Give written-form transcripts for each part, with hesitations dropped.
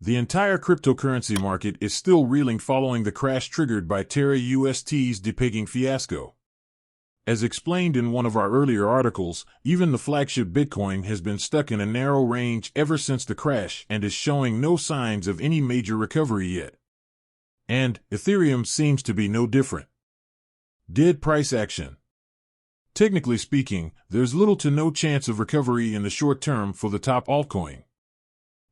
The entire cryptocurrency market is still reeling following the crash triggered by Terra UST's depegging fiasco. As explained in one of our earlier articles, even the flagship Bitcoin has been stuck in a narrow range ever since the crash and is showing no signs of any major recovery yet. And Ethereum seems to be no different. Dead price action. Technically speaking, there's little to no chance of recovery in the short term for the top altcoin.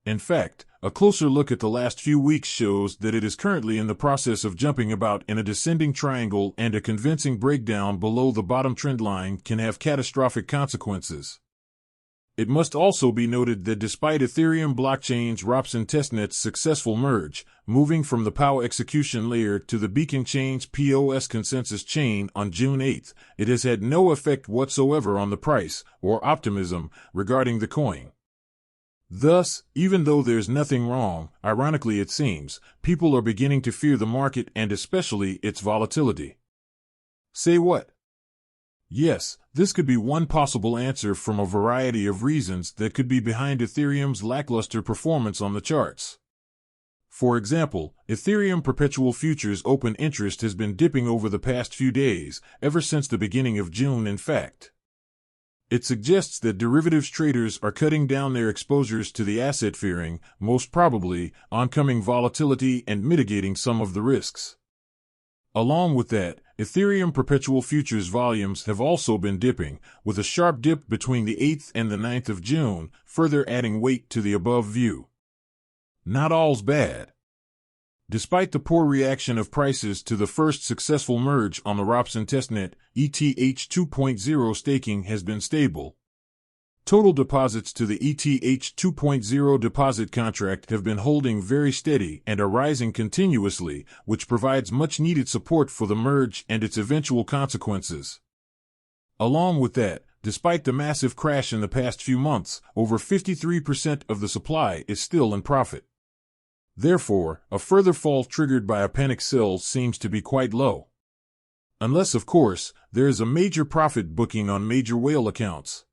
In fact, a closer look at the last few weeks shows that it is currently in the process of jumping about in a descending triangle, and a convincing breakdown below the bottom trend line can have catastrophic consequences. It must also be noted that despite Ethereum blockchain's Ropsten testnet's successful merge, moving from the POW execution layer to the Beacon Chain's POS consensus chain on June 8, it has had no effect whatsoever on the price or optimism regarding the coin. Thus, even though there's nothing wrong, ironically it seems, people are beginning to fear the market and especially its volatility. Say what? Yes, this could be one possible answer from a variety of reasons that could be behind Ethereum's lackluster performance on the charts. For example, Ethereum Perpetual Futures open interest has been dipping over the past few days, ever since the beginning of June in fact. It suggests that derivatives traders are cutting down their exposures to the asset, fearing, most probably, oncoming volatility and mitigating some of the risks. Along with that, Ethereum Perpetual Futures volumes have also been dipping, with a sharp dip between the 8th and the 9th of June, further adding weight to the above view. Not all's bad. Despite the poor reaction of prices to the first successful merge on the Ropsten testnet, ETH 2.0 staking has been stable. Total deposits to the ETH 2.0 deposit contract have been holding very steady and are rising continuously, which provides much-needed support for the merge and its eventual consequences. Along with that, despite the massive crash in the past few months, over 53% of the supply is still in profit. Therefore, a further fall triggered by a panic sell seems to be quite low. Unless, of course, there is a major profit booking on major whale accounts.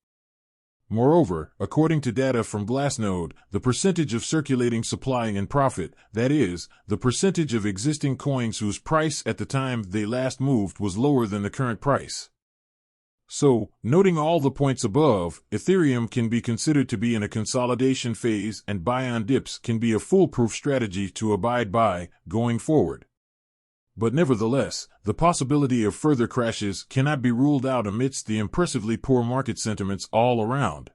Moreover, according to data from Glassnode, the percentage of circulating supply in profit, that is, the percentage of existing coins whose price at the time they last moved was lower than the current price. So, noting all the points above, Ethereum can be considered to be in a consolidation phase, and buy-on dips can be a foolproof strategy to abide by going forward. But nevertheless, the possibility of further crashes cannot be ruled out amidst the impressively poor market sentiments all around.